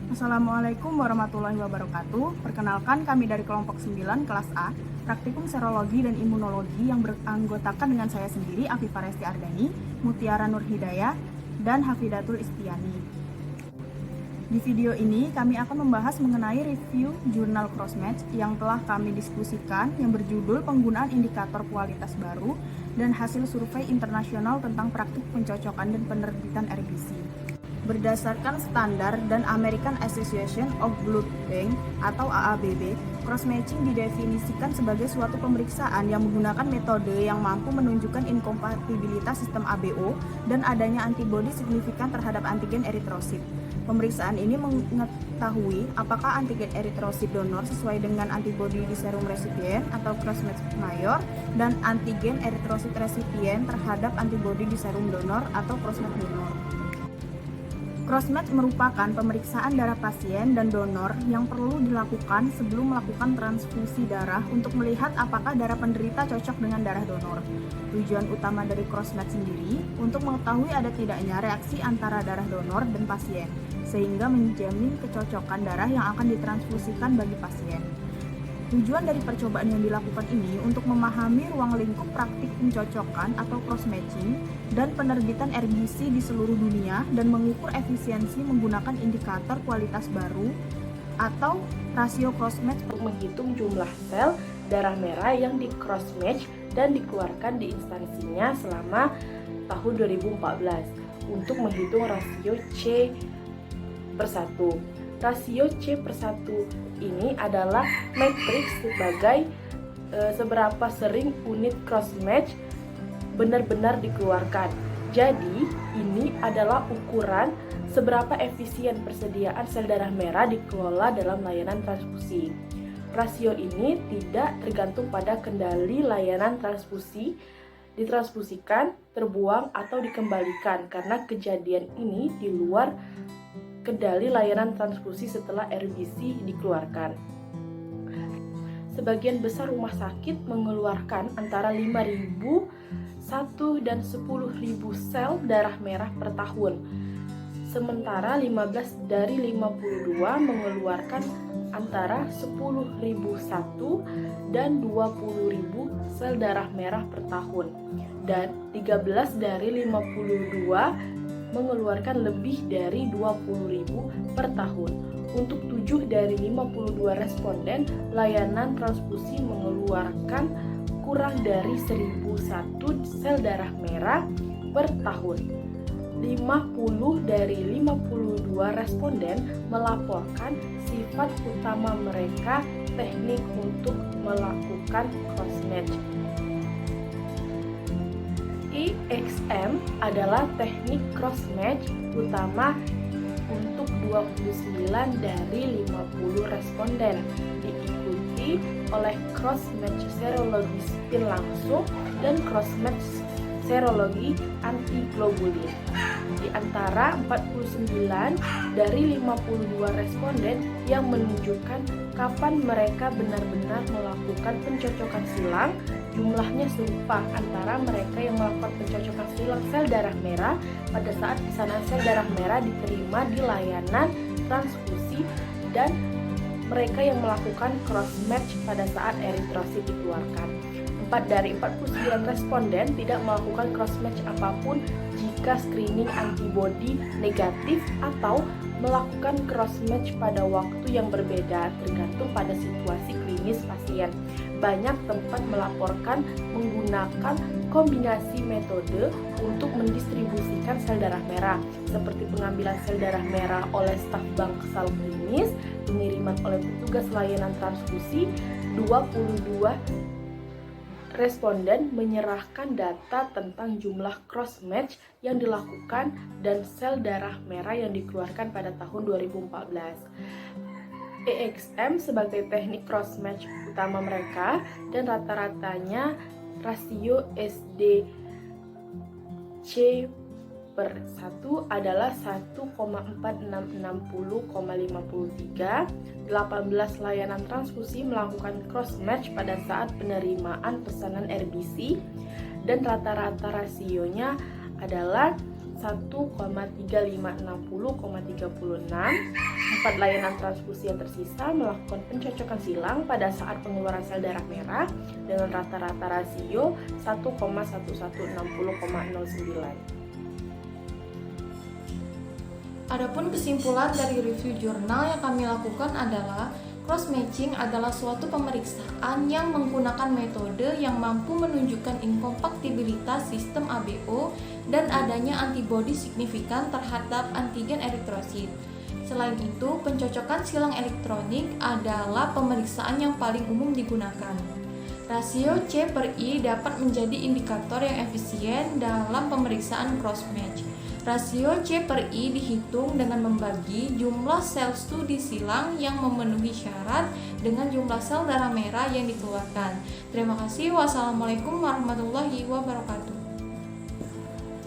Assalamualaikum warahmatullahi wabarakatuh. Perkenalkan, kami dari kelompok 9 kelas A, Praktikum Serologi dan Imunologi yang beranggotakan dengan saya sendiri, Afifah Resti Ardani, Mutiara Nur Hidayah, dan Hafidatul Istiani. Di video ini, kami akan membahas mengenai review jurnal Crossmatch yang telah kami diskusikan yang berjudul Penggunaan Indikator Kualitas Baru dan Hasil Survei Internasional tentang Praktik Pencocokan dan Penerbitan RBC. Berdasarkan standar dan American Association of Blood Bank atau AABB, cross-matching didefinisikan sebagai suatu pemeriksaan yang menggunakan metode yang mampu menunjukkan inkompatibilitas sistem ABO dan adanya antibodi signifikan terhadap antigen eritrosit. Pemeriksaan ini mengetahui apakah antigen eritrosit donor sesuai dengan antibodi di serum resipien atau cross-match mayor dan antigen eritrosit resipien terhadap antibodi di serum donor atau cross-match donor. Crossmatch merupakan pemeriksaan darah pasien dan donor yang perlu dilakukan sebelum melakukan transfusi darah untuk melihat apakah darah penderita cocok dengan darah donor. Tujuan utama dari crossmatch sendiri untuk mengetahui ada tidaknya reaksi antara darah donor dan pasien, sehingga menjamin kecocokan darah yang akan ditransfusikan bagi pasien. Tujuan dari percobaan yang dilakukan ini untuk memahami ruang lingkup praktik pencocokan atau cross-matching dan penerbitan RBC di seluruh dunia dan mengukur efisiensi menggunakan indikator kualitas baru atau rasio cross-match untuk menghitung jumlah sel darah merah yang di cross-match dan dikeluarkan di instansinya selama tahun 2014 untuk menghitung rasio C/1. Rasio C/1 ini adalah matriks sebagai seberapa sering unit cross-match benar-benar dikeluarkan. Jadi, ini adalah ukuran seberapa efisien persediaan sel darah merah dikelola dalam layanan transfusi. Rasio ini tidak tergantung pada kendali layanan transfusi, ditransfusikan, terbuang, atau dikembalikan karena kejadian ini di luar kendali layanan transfusi setelah RBC dikeluarkan. Sebagian besar rumah sakit mengeluarkan antara 5.000, 1 dan 10.000 sel darah merah per tahun. Sementara 15 dari 52 mengeluarkan antara 10.001 dan 20.000 sel darah merah per tahun. Dan 13 dari 52 mengeluarkan lebih dari 20.000 per tahun. Untuk 7 dari 52 responden, layanan transfusi mengeluarkan kurang dari 1.001 sel darah merah per tahun. 50 dari 52 responden melaporkan sifat utama mereka teknik untuk melakukan crossmatch. EXM adalah teknik crossmatch utama untuk 29 dari 50 responden, diikuti oleh crossmatch serologi spin langsung dan crossmatch serologi antiglobulin. Di antara 49 dari 52 responden yang menunjukkan kapan mereka benar-benar melakukan pencocokan silang, jumlahnya serupa antara mereka yang melakukan pencocokan silang sel darah merah pada saat pesanan sel darah merah diterima di layanan transfusi dan mereka yang melakukan cross-match pada saat eritrosit dikeluarkan. 4 dari 49 responden tidak melakukan cross-match apapun jika screening antibodi negatif atau melakukan cross-match pada waktu yang berbeda tergantung pada situasi klinis pasien. Banyak tempat melaporkan menggunakan kombinasi metode untuk mendistribusikan sel darah merah, seperti pengambilan sel darah merah oleh staf bank sel klinis, pengiriman oleh petugas layanan transfusi. 22 responden menyerahkan data tentang jumlah cross-match yang dilakukan dan sel darah merah yang dikeluarkan pada tahun 2014. EXM sebagai teknik cross-match utama mereka dan rata-ratanya rasio SDC/1 adalah 1,4660,53. 18 layanan transfusi melakukan cross-match pada saat penerimaan pesanan RBC dan rata-rata rasionya adalah 1,3560,36. 4 layanan transfusi yang tersisa melakukan pencocokan silang pada saat pengeluaran sel darah merah dengan rata-rata rasio 1,1160,09. Adapun kesimpulan dari review jurnal yang kami lakukan adalah cross-matching adalah suatu pemeriksaan yang menggunakan metode yang mampu menunjukkan inkompatibilitas sistem ABO dan adanya antibodi signifikan terhadap antigen eritrosit. Selain itu, pencocokan silang elektronik adalah pemeriksaan yang paling umum digunakan. Rasio C/I dapat menjadi indikator yang efisien dalam pemeriksaan cross-match. Rasio C/I dihitung dengan membagi jumlah sel studi silang yang memenuhi syarat dengan jumlah sel darah merah yang dikeluarkan. Terima kasih. Wassalamualaikum warahmatullahi wabarakatuh.